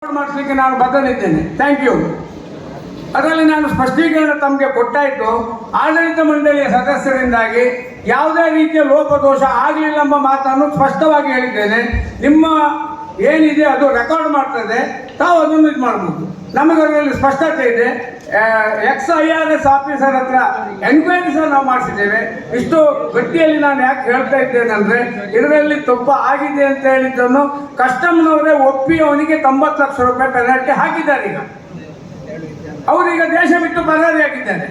ಮಾಡಿಸಲಿಕ್ಕೆ ನಾನು ಬದ್ಧನಿದ್ದೇನೆ. Thank you. ಅದರಲ್ಲಿ ನಾನು ಸ್ಪಷ್ಟೀಕರಣ ತಮಗೆ ಕೊಟ್ಟಾಯಿತು. ಆಡಳಿತ ಮಂಡಳಿಯ ಸದಸ್ಯರಿಂದಾಗಿ ಯಾವುದೇ ರೀತಿಯ ಲೋಪದೋಷ ಆಗಲಿಲ್ಲ ಎಂಬ ಮಾತನ್ನು ಸ್ಪಷ್ಟವಾಗಿ ಹೇಳಿದ್ದೇನೆ. ನಿಮ್ಮ ಏನಿದೆ ಅದು ರೆಕಾರ್ಡ್ ಮಾಡ್ತದೆ, ತಾವು ಅದನ್ನು ಇದು ಮಾಡ್ಬೋದು. ನಮಗೆ ಅದರಲ್ಲಿ ಸ್ಪಷ್ಟತೆ ಇದೆ. XIRS ಆಫೀಸರ್ ಹತ್ರ ಎನ್ಕ್ವೈರಿ ಸಹ ನಾವು ಮಾಡಿಸಿದ್ದೇವೆ. ಇಷ್ಟು ಗಟ್ಟಿಯಲ್ಲಿ ನಾನು ಯಾಕೆ ಹೇಳ್ತಾ ಇದ್ದೇನೆ ಅಂದರೆ, ಇದರಲ್ಲಿ ತಪ್ಪು ಆಗಿದೆ ಅಂತ ಹೇಳಿದ್ದನ್ನು ಕಸ್ಟಮ್ನವರೇ ಒಪ್ಪಿ ಅವನಿಗೆ 90 ಲಕ್ಷ ರೂಪಾಯಿ ಪೆನಾಲ್ಟಿ ಹಾಕಿದ್ದಾರೆ. ಈಗ ಅವರೀಗ ದೇಶ ಬಿಟ್ಟು ಪರಾರಿಯಾಗಿದ್ದಾರೆ.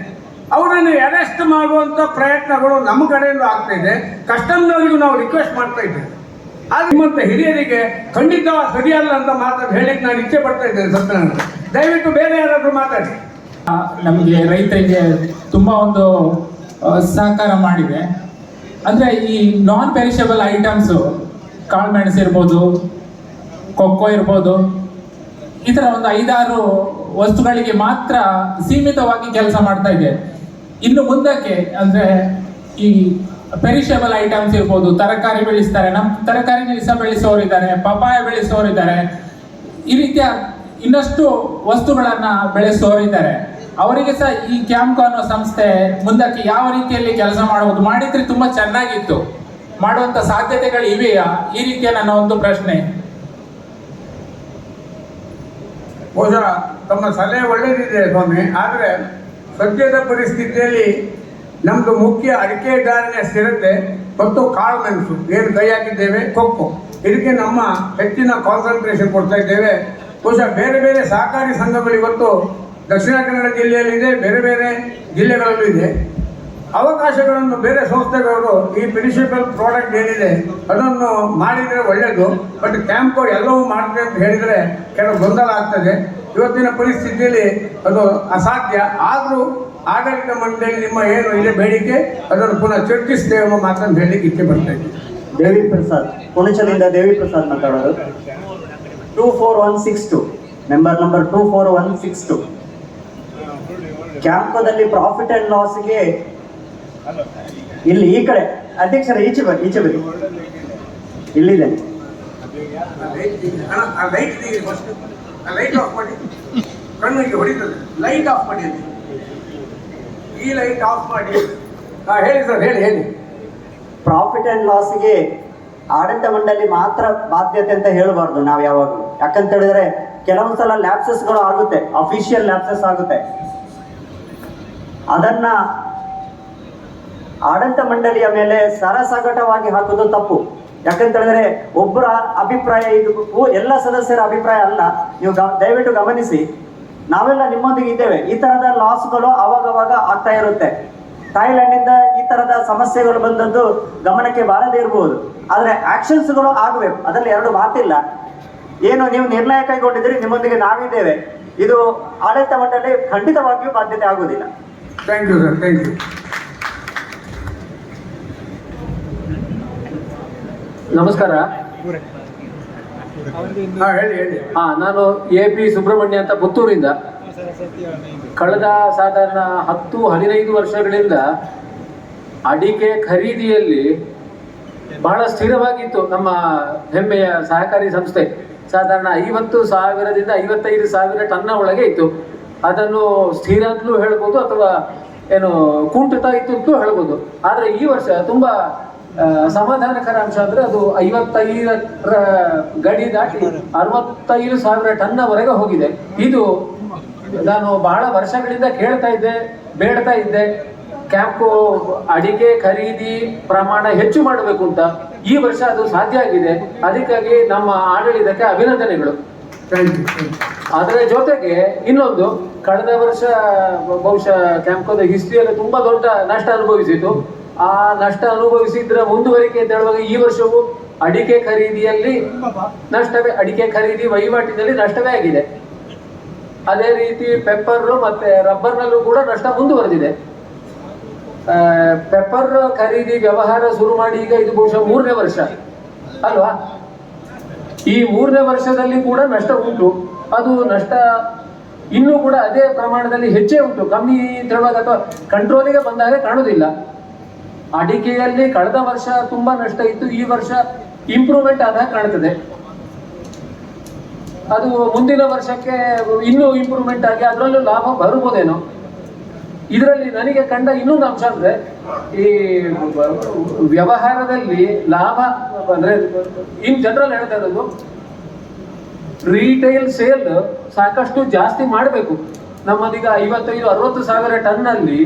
ಅವರನ್ನು ಅರೆಸ್ಟ್ ಮಾಡುವಂಥ ಪ್ರಯತ್ನಗಳು ನಮ್ಮ ಕಡೆಯಿಂದ ಆಗ್ತಾ ಇದೆ. ಕಸ್ಟಮ್ನವರಿಗೂ ನಾವು ರಿಕ್ವೆಸ್ಟ್ ಮಾಡ್ತಾ ಇದ್ದೇವೆ. ಆದರೆ ನಿಮ್ಮಂಥ ಹಿರಿಯರಿಗೆ ಖಂಡಿತ ಸರಿಯಲ್ಲ ಅಂತ ಮಾತಾಡಿ ಹೇಳಿಕ್ಕೆ ನಾನು ಇಚ್ಛೆ ಪಡ್ತಾ ಇದ್ದೇನೆ. ಸತ್ಯನಾರಾಯಣ, ದಯವಿಟ್ಟು ಬೇರೆ ಯಾರಾದರೂ ಮಾತಾಡಿ. ನಮಗೆ ರೈತರಿಗೆ ತುಂಬ ಒಂದು ಸಹಕಾರ ಮಾಡಿದೆ. ಅಂದರೆ ಈ ನಾನ್ ಪೆರಿಷಬಲ್ ಐಟಮ್ಸು, ಕಾಳುಮೆಣಸು ಇರ್ಬೋದು, ಕೊಕ್ಕೋ ಇರ್ಬೋದು, ಈ ಥರ ಒಂದು 5-6 ವಸ್ತುಗಳಿಗೆ ಮಾತ್ರ ಸೀಮಿತವಾಗಿ ಕೆಲಸ ಮಾಡ್ತಾ ಇದೆ. ಇನ್ನು ಮುಂದಕ್ಕೆ ಅಂದರೆ ಈ ಪೆರಿಷಬಲ್ ಐಟಮ್ಸ್ ಇರ್ಬೋದು, ತರಕಾರಿ ಬೆಳೆಸ್ತಾರೆ, ನಮ್ಮ ತರಕಾರಿ ಸಹ ಬೆಳೆಸೋರಿದ್ದಾರೆ, ಪಪಾಯ ಬೆಳೆಸೋರಿದ್ದಾರೆ, ಈ ರೀತಿಯ ಇನ್ನಷ್ಟು ವಸ್ತುಗಳನ್ನು ಬೆಳೆಸೋರಿದ್ದಾರೆ. ಅವರಿಗೆ ಸಹ ಈ ಕ್ಯಾಂಪ್ಕೋ ಅನ್ನೋ ಸಂಸ್ಥೆ ಮುಂದಕ್ಕೆ ಯಾವ ರೀತಿಯಲ್ಲಿ ಕೆಲಸ ಮಾಡುವುದು, ಮಾಡಿದ್ರೆ ತುಂಬ ಚೆನ್ನಾಗಿತ್ತು, ಮಾಡುವಂಥ ಸಾಧ್ಯತೆಗಳು ಇವೆಯಾ, ಈ ರೀತಿಯ ನನ್ನ ಒಂದು ಪ್ರಶ್ನೆ. ಬಹುಶಃ ತಮ್ಮ ಸಲಹೆ ಒಳ್ಳೆಯದಿದೆ ಸ್ವಾಮಿ. ಆದರೆ ಸದ್ಯದ ಪರಿಸ್ಥಿತಿಯಲ್ಲಿ ನಮ್ಮದು ಮುಖ್ಯ ಅಡಿಕೆಗಾರನ ಸ್ಥಿರತೆ ಮತ್ತು ಕಾಳುಮೆಣಸು ಏನು ಕೈ ಹಾಕಿದ್ದೇವೆ, ಕೊಕ್ಕೋ, ಇದಕ್ಕೆ ನಮ್ಮ ಹೆಚ್ಚಿನ ಕಾನ್ಸಂಟ್ರೇಷನ್ ಕೊಡ್ತಾ ಇದ್ದೇವೆ. ಬಹುಶಃ ಬೇರೆ ಬೇರೆ ಸಹಕಾರಿ ಸಂಘಗಳು ಇವತ್ತು ದಕ್ಷಿಣ ಕನ್ನಡ ಜಿಲ್ಲೆಯಲ್ಲಿದೆ, ಬೇರೆ ಬೇರೆ ಜಿಲ್ಲೆಗಳಲ್ಲೂ ಇದೆ. ಅವಕಾಶಗಳನ್ನು ಬೇರೆ ಸಂಸ್ಥೆಗಳು ಈ ಪೆರಿಷಬಲ್ ಪ್ರಾಡಕ್ಟ್ ಏನಿದೆ ಅದನ್ನು ಮಾಡಿದರೆ ಒಳ್ಳೆಯದು. ಬಟ್ ಕ್ಯಾಂಪ್ಕೋ ಎಲ್ಲವೂ ಮಾಡ್ತದೆ ಅಂತ ಹೇಳಿದರೆ ಕೆಲವು ಗೊಂದಲ ಆಗ್ತದೆ. ಇವತ್ತಿನ ಪರಿಸ್ಥಿತಿಯಲ್ಲಿ ಅದು ಅಸಾಧ್ಯ. ಆದರೂ ಆಡಳಿತ ಮಂಡಳಿ ನಿಮ್ಮ ಏನು ಇದೆ ಬೇಡಿಕೆ, ಅದನ್ನು ಪುನಃ ಚರ್ಚಿಸ್ತೇವೆ ಎಂಬ ಮಾತನ್ನು ಹೇಳಲಿಕ್ಕೆ ಇಚ್ಛೆ ಬರ್ತಾ ಇದ್ದೀನಿ. ದೇವಿ ಪ್ರಸಾದ್, ಕುಣಿಚಲಿಂದ ದೇವಿ ಪ್ರಸಾದ್ ಮಾತಾಡೋದು. 24162 ನಂಬರ್ 24162. ಕ್ಯಾಂಪ್ಕೋದಲ್ಲಿ ಪ್ರಾಫಿಟ್ ಅಂಡ್ ಲಾಸ್ಗೆ ಇಲ್ಲಿ ಈ ಕಡೆ ಅಧ್ಯಕ್ಷರ ಈಚೆ ಬನ್ನಿ, ಇಲ್ಲಿದೆ. ಲೈಟ್ ಆಫ್ ಮಾಡಿ, ಕಣ್ಣಿಗೆ ಹೊಡಿತದೆ. ಲೈಟ್ ಆಫ್ ಮಾಡಿ, ಈ ಲೈಟ್ ಆಫ್ ಮಾಡಿ. ಹೇಳಿ ಸರ್, ಹೇಳಿ. ಪ್ರಾಫಿಟ್ ಅಂಡ್ ಲಾಸ್ಗೆ ಆಡಳಿತ ಮಂಡಳಿ ಮಾತ್ರ ಬಾಧ್ಯತೆ ಅಂತ ಹೇಳಬಾರ್ದು ನಾವು ಯಾವಾಗಲೂ. ಯಾಕಂತ ಹೇಳಿದ್ರೆ ಕೆಲವೊಂದ್ಸಲ ಲ್ಯಾಪ್ಸಸ್ಗಳು ಆಗುತ್ತೆ, ಅಫಿಷಿಯಲ್ ಲ್ಯಾಪ್ಸಸ್ ಆಗುತ್ತೆ. ಅದನ್ನ ಆಡಳಿತ ಮಂಡಳಿಯ ಮೇಲೆ ಸರಸಗಟವಾಗಿ ಹಾಕೋದು ತಪ್ಪು. ಯಾಕಂತ ಹೇಳಿದ್ರೆ ಒಬ್ಬರ ಅಭಿಪ್ರಾಯ ಇದು ಎಲ್ಲ ಸದಸ್ಯರ ಅಭಿಪ್ರಾಯ ಅಲ್ಲ. ನೀವು ದಯವಿಟ್ಟು ಗಮನಿಸಿ, ನಾವೆಲ್ಲ ನಿಮ್ಮೊಂದಿಗೆ ಇದ್ದೇವೆ. ಈ ತರದ ಲಾಸ್ಗಳು ಅವಾಗವಾಗ ಆಗ್ತಾ ಇರುತ್ತೆ. ಥಾಯ್ಲೆಂಡಿಂದ ಈ ತರದ ಸಮಸ್ಯೆಗಳು ಬಂದದ್ದು ಗಮನಕ್ಕೆ ಬಾರದೇ ಇರಬಹುದು, ಆದರೆ ಆಕ್ಷನ್ಸ್ಗಳು ಆಗಬೇಕು, ಅದರಲ್ಲಿ 2 ಮಾತಿಲ್ಲ. ಏನು ನೀವು ನಿರ್ಣಯ ಕೈಗೊಂಡಿದ್ದೀರಿ, ನಿಮ್ಮೊಂದಿಗೆ ನಾವಿದ್ದೇವೆ. ಇದು ಆಡಳಿತ ಮಂಡಳಿ ಖಂಡಿತವಾಗಿಯೂ ಬಾಧ್ಯತೆ ಆಗುವುದಿಲ್ಲ. Thank you sir, thank you. ನಮಸ್ಕಾರ. ಹೇಳಿ. ನಾನು AP ಸುಬ್ರಹ್ಮಣ್ಯ ಅಂತ ಪುತ್ತೂರಿಂದ. ಕಳೆದ ಸಾಧಾರಣ 10-15 ವರ್ಷಗಳಿಂದ ಅಡಿಕೆ ಖರೀದಿಯಲ್ಲಿ ಬಹಳ ಸ್ಥಿರವಾಗಿತ್ತು ನಮ್ಮ ಹೆಮ್ಮೆಯ ಸಹಕಾರಿ ಸಂಸ್ಥೆ. ಸಾಧಾರಣ 50,000ದಿಂದ 55,000 ಟನ್ನ ಒಳಗೆ ಇತ್ತು. ಅದನ್ನು ಸ್ಥಿರ ಅಂತಲೂ ಹೇಳ್ಬೋದು, ಅಥವಾ ಏನು ಕುಂಠಿತ ಇತ್ತು ಅಂತಲೂ ಹೇಳ್ಬೋದು. ಆದರೆ ಈ ವರ್ಷ ತುಂಬ ಸಮಾಧಾನಕರ ಅಂಶ ಅಂದರೆ ಅದು 55ರ ಗಡಿ ದಾಟಿ 65,000 ಟನ್ನವರೆಗೆ ಹೋಗಿದೆ. ಇದು ನಾನು ಬಹಳ ವರ್ಷಗಳಿಂದ ಕೇಳ್ತಾ ಇದ್ದೆ, ಬೇಡ್ತಾ ಇದ್ದೆ, ಕ್ಯಾಂಪ್ಕೋ ಅಡಿಕೆ ಖರೀದಿ ಪ್ರಮಾಣ ಹೆಚ್ಚು ಮಾಡಬೇಕು ಅಂತ. ಈ ವರ್ಷ ಅದು ಸಾಧ್ಯ ಆಗಿದೆ. ಅದಕ್ಕಾಗಿ ನಮ್ಮ ಆಡಳಿತಕ್ಕೆ ಅಭಿನಂದನೆಗಳು. ಅದರ ಜೊತೆಗೆ ಇನ್ನೊಂದು, ಕಳೆದ ವರ್ಷ ಬಹುಶಃ ಕ್ಯಾಂಪ್ಕೋದ ಹಿಸ್ಟ್ರಿಯಲ್ಲಿ ತುಂಬಾ ದೊಡ್ಡ ನಷ್ಟ ಅನುಭವಿಸಿತು. ಆ ನಷ್ಟ ಅನುಭವಿಸಿದ್ರ ಮುಂದುವರಿಕೆ ಅಂತ ಹೇಳುವಾಗ ಈ ವರ್ಷವೂ ಅಡಿಕೆ ಖರೀದಿಯಲ್ಲಿ ನಷ್ಟವೇ, ಅಡಿಕೆ ಖರೀದಿ ವಹಿವಾಟಿನಲ್ಲಿ ನಷ್ಟವೇ ಆಗಿದೆ. ಅದೇ ರೀತಿ ಪೆಪ್ಪರ್ ಮತ್ತೆ ರಬ್ಬರ್ನಲ್ಲೂ ಕೂಡ ನಷ್ಟ ಮುಂದುವರೆದಿದೆ. ಪೆಪ್ಪರ್ ಖರೀದಿ ವ್ಯವಹಾರ ಶುರು ಮಾಡಿ ಈಗ ಇದು ಬಹುಶಃ 3ನೇ ವರ್ಷ ಅಲ್ವಾ? ಈ 3ನೇ ವರ್ಷದಲ್ಲಿ ಕೂಡ ನಷ್ಟ ಉಂಟು. ಅದು ನಷ್ಟ ಇನ್ನೂ ಕೂಡ ಅದೇ ಪ್ರಮಾಣದಲ್ಲಿ ಹೆಚ್ಚೇ ಉಂಟು. ಕಮ್ಮಿ ಹೇಳುವಾಗ ಅಥವಾ ಕಂಟ್ರೋಲಿಗೆ ಬಂದಾಗ ಕಾಣುವುದಿಲ್ಲ. ಅಡಿಕೆಯಲ್ಲಿ ಕಳೆದ ವರ್ಷ ತುಂಬಾ ನಷ್ಟ ಇತ್ತು, ಈ ವರ್ಷ ಇಂಪ್ರೂವ್ಮೆಂಟ್ ಆದಾಗ ಕಾಣ್ತದೆ. ಅದು ಮುಂದಿನ ವರ್ಷಕ್ಕೆ ಇನ್ನೂ ಇಂಪ್ರೂವ್ಮೆಂಟ್ ಆಗಿ ಅದರಲ್ಲೂ ಲಾಭ ಬರ್ಬೋದೇನೋ. ಇದರಲ್ಲಿ ನನಗೆ ಕಂಡ ಇನ್ನೊಂದು ಅಂಶ ಅಂದ್ರೆ ಈ ವ್ಯವಹಾರದಲ್ಲಿ ಲಾಭ ಅಂದ್ರೆ ಇನ್ ಜನರಲ್ ಹೇಳ್ತಾ ಇರೋದು ರೀಟೈಲ್ ಸೇಲ್ ಸಾಕಷ್ಟು ಜಾಸ್ತಿ ಮಾಡಬೇಕು. ನಮ್ಮದೀಗ 55-60 ಸಾವಿರ ಟನ್ ಅಲ್ಲಿ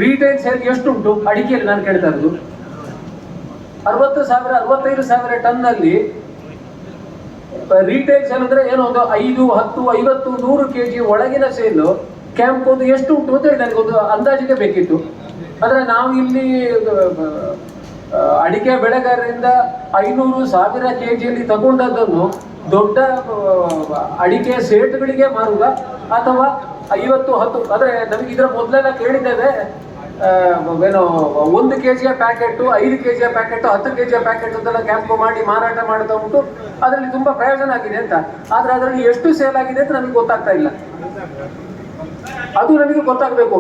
ರೀಟೈಲ್ ಸೇಲ್ ಎಷ್ಟುಂಟು ಅಡಿಕೆಯಲ್ಲಿ ನಾನು ಕೇಳ್ತಾ ಇರೋದು 65 ಸಾವಿರ ಟನ್ ಅಲ್ಲಿ ರೀಟೈಲ್ ಸೇಲ್ ಅಂದ್ರೆ ಏನೋ ಒಂದು 5, 10, 50, 100 kg ಒಳಗಿನ ಸೇಲ್ ಕ್ಯಾಂಪ್ ಒಂದು ಎಷ್ಟು ಉಂಟು ಅಂತ ಹೇಳಿ ನನಗೊಂದು ಅಂದಾಜಿಗೆ ಬೇಕಿತ್ತು. ಆದ್ರೆ ನಾವು ಇಲ್ಲಿ ಅಡಿಕೆ ಬೆಳೆಗಾರರಿಂದ 500,000 kg ತಗೊಂಡದ್ದನ್ನು ದೊಡ್ಡ ಅಡಿಕೆ ಸೇಟ್ಗಳಿಗೆ ಮಾರುವುದ ಅಥವಾ 50-10 ಅಂದ್ರೆ ನಮಗೆ ಇದರ ಮೊದಲೆಲ್ಲ ಕೇಳಿದ್ದೇವೆ ಏನೋ 1 kg packet, 5 kg packet, 10 kg packet ಅಂತೆಲ್ಲ ಕ್ಯಾಂಪ್ ಮಾಡಿ ಮಾರಾಟ ಮಾಡ್ತಾ ಉಂಟು. ಅದರಲ್ಲಿ ತುಂಬಾ ಪ್ರಯೋಜನ ಆಗಿದೆ ಅಂತ. ಆದ್ರೆ ಅದರಲ್ಲಿ ಎಷ್ಟು ಸೇಲ್ ಆಗಿದೆ ಅಂತ ನಮಗೆ ಗೊತ್ತಾಗ್ತಾ ಇಲ್ಲ. ಅದು ನಮಗೆ ಗೊತ್ತಾಗಬೇಕು.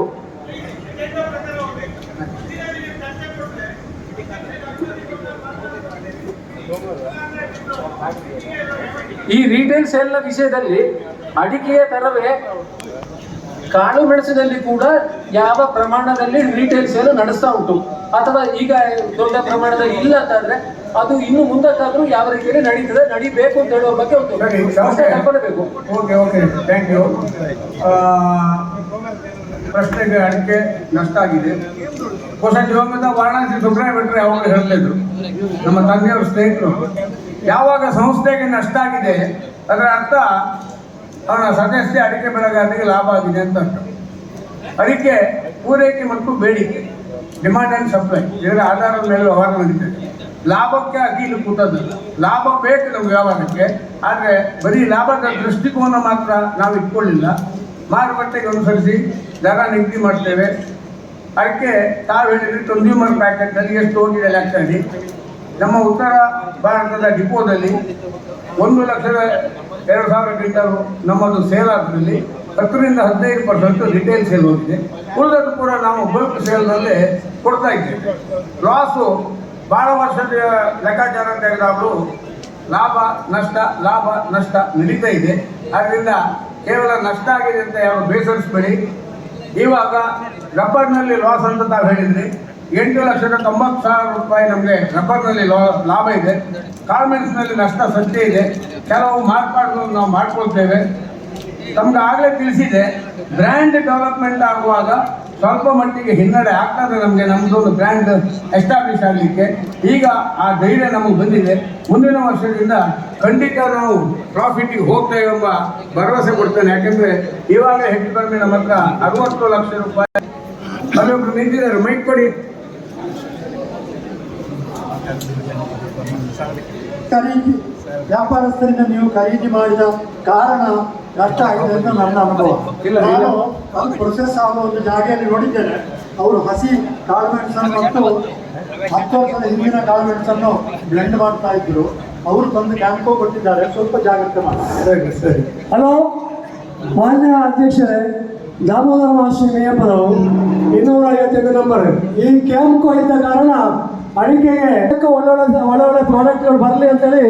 ಈ ರೀಟೇಲ್ ಸೇಲ್ನ ವಿಷಯದಲ್ಲಿ ಅಡಿಕೆಯ ತರವೇ ಕಾಳು ಮೆಣಸಿನಲ್ಲಿ ಕೂಡ ಯಾವ ಪ್ರಮಾಣದಲ್ಲಿ ರೀಟೇಲ್ ಸೇಲ್ ನಡೆಸ್ತಾ ಉಂಟು ಅಥವಾ ಈಗ ದೊಡ್ಡ ಪ್ರಮಾಣದಲ್ಲಿ ಇಲ್ಲ ಅಂತಂದ್ರೆ ಅದು ಇನ್ನು ಮುಂದಕ್ಕಾದ್ರೂ ಯಾವ ರೀತಿಯಲ್ಲಿ ನಡೀತದೆ, ನಡಿಬೇಕು ಅಂತ ಹೇಳುವ ಬಗ್ಗೆ ಒಂದು ಕಲ್ಪನೆಬೇಕು. Okay okay, thank you. ಪ್ರಶ್ನೆಗೆ ಅಡಿಕೆ ನಷ್ಟ ಆಗಿದೆ. ಹೊಸ ಜೀವಂಗದ ವಾರಣಾಸಿ ಸುಬ್ರಹ್ಮಣ್ಯ ಭಟ್ರು ಯಾವಾಗ ಹೇಳ್ತಾ ಇದ್ರು, ನಮ್ಮ ತಂದೆಯವ್ರ ಸ್ನೇಹಿತರು, ಯಾವಾಗ ಸಂಸ್ಥೆಗೆ ನಷ್ಟ ಆಗಿದೆ ಅದರ ಅರ್ಥ ಅವನ ಸದಸ್ಯ ಅಡಿಕೆ ಬೆಳೆಗಾರರಿಗೆ ಲಾಭ ಆಗಿದೆ ಅಂತ ಅರ್ಥ. ಅಡಿಕೆ ಪೂರೈಕೆ ಮತ್ತು ಬೇಡಿಕೆ, ಡಿಮಾಂಡ್ ಆ್ಯಂಡ್ ಸಪ್ಲೈ, ಇದರ ಆಧಾರದ ಮೇಲೆ ವ್ಯವಹಾರ ನಡೀತದೆ. ಲಾಭಕ್ಕೆ ಅಕೀಲು ಕೂತದ್ದು, ಲಾಭ ಬೇಕು ನಮ್ಮ ವ್ಯವಹಾರಕ್ಕೆ. ಆದರೆ ಬರೀ ಲಾಭದ ದೃಷ್ಟಿಕೋನ ಮಾತ್ರ ನಾವು ಇಟ್ಕೊಳ್ಳಿಲ್ಲ, ಮಾರುಕಟ್ಟೆಗೆ ಅನುಸರಿಸಿ ದರ ನಿಗದಿ ಮಾಡ್ತೇವೆ. ಅದಕ್ಕೆ ತಾವು ಹೇಳಿದ್ರೆ ಕನ್ಸ್ಯೂಮರ್ ಪ್ಯಾಕೆಟ್ನಲ್ಲಿ ಎಷ್ಟು ಹೋಗಿದೆ ಲೆಕ್ಕ ಹೇಳಿ. ನಮ್ಮ ಉತ್ತರ ಭಾರತದ ಡಿಪೋದಲ್ಲಿ 1,02,000 ಕ್ವಿಂಟಲ್ ನಮ್ಮದು ಸೇಲ್ ಆದ್ರಲ್ಲಿ 10-15% ರಿಟೇಲ್ ಸೇಲ್ ಹೋಗಿದೆ. ಉಳಿದದ್ದು ಕೂಡ ನಾವು ಬಲ್ಕ್ ಸೇಲ್ನಲ್ಲೇ ಕೊಡ್ತಾ ಇದ್ದೇವೆ. ಲಾಸು ಭಾಳ ವರ್ಷದ ಲೆಕ್ಕಾಚಾರ ತೆಗೆದಾಗಲೂ ಲಾಭ ನಷ್ಟ ನಡೀತಾ ಇದೆ. ಆದ್ದರಿಂದ ಕೇವಲ ನಷ್ಟ ಆಗಿದೆ ಅಂತ ಯಾವ ಬೇಸರಿಸಬೇಡಿ. ಇವಾಗ ರಬ್ಬರ್ನಲ್ಲಿ ಲಾಸ್ ಅಂತ ತಾವು ಹೇಳಿದ್ರಿ, 8,90,000 ರೂಪಾಯಿ ನಮಗೆ ರಬ್ಬರ್ನಲ್ಲಿ ಲಾಭ ಇದೆ. ಗಾರ್ಮೆಂಟ್ಸ್ನಲ್ಲಿ ನಷ್ಟ ಸತ್ಯ ಇದೆ. ಕೆಲವು ಮಾರ್ಪಾಡುಗಳು ನಾವು ಮಾಡ್ಕೊಳ್ತೇವೆ. ತಮ್ಗೆ ಆಗಲೇ ತಿಳಿಸಿದೆ, ಬ್ರ್ಯಾಂಡ್ ಡೆವಲಪ್ಮೆಂಟ್ ಆಗುವಾಗ ಸ್ವಲ್ಪ ಮಟ್ಟಿಗೆ ಹಿನ್ನಡೆ ಆಗ್ತದೆ ನಮಗೆ, ನಮ್ಮದೊಂದು ಬ್ರ್ಯಾಂಡ್ ಎಸ್ಟಾಬ್ಲಿಷ್ ಆಗಲಿಕ್ಕೆ. ಈಗ ಆ ಧೈರ್ಯ ನಮಗೆ ಬಂದಿದೆ. ಮುಂದಿನ ವರ್ಷದಿಂದ ಖಂಡಿತ ನಾವು ಪ್ರಾಫಿಟಿಗೆ ಹೋಗ್ತೇವೆ ಎಂಬ ಭರವಸೆ ಕೊಡ್ತೇನೆ. ಯಾಕೆಂದರೆ ಇವಾಗ ಹೆಚ್ಚು ಕಡಿಮೆ ನಮ್ಮ ಹತ್ರ 60 ಲಕ್ಷ ರೂಪಾಯಿ. ಅಲ್ಲೊಬ್ರು ನಿಂತಿದ್ದಾರೆ, ಮೈಕ್ ಕೊಡಿ. ಖರೀದಿ ವ್ಯಾಪಾರಸ್ಥರಿಂದ ನೀವು ಖರೀದಿ ಮಾಡಿದ ಕಾರಣ ನಷ್ಟ ಆಗಿದೆ ಅಂತ ನನ್ನ ಅನುಭವ. ನಾನು ಅದು ಪ್ರೊಸೆಸ್ ಆಗೋ ಒಂದು ಜಾಗೆಯಲ್ಲಿ ನೋಡಿದ್ದೇನೆ. ಅವರು ಹಸಿ ಕಾಳುಮೆಣಸನ್ನು ಮತ್ತು 10 ವರ್ಷದ ಹಿಂದಿನ ಕಾಳುಮೆಣಸನ್ನು ಬ್ಲೆಂಡ್ ಮಾಡ್ತಾ ಇದ್ರು. ಅವರು ತಂದು ಕ್ಯಾಂಪೋ ಕೊಟ್ಟಿದ್ದಾರೆ, ಸ್ವಲ್ಪ ಜಾಗ್ರತೆ ಮಾಡಿ. ಸರಿ. ಹಲೋ ಮಾನ್ಯ ಅಧ್ಯಕ್ಷರೇ, ದಾಮೋದರ ಮಾಸ್ಟರ್ ಮೇಯಪ್ಪನವರು 258 ನಂಬರ್. ಈ ಕ್ಯಾಂಪ್ ಇದ್ದ ಕಾರಣ ಅಡಿಕೆಗೆ ಒಳ್ಳೊಳ್ಳೆ ಪ್ರಾಡಕ್ಟ್ಗಳು ಬರಲಿ ಅಂತೇಳಿ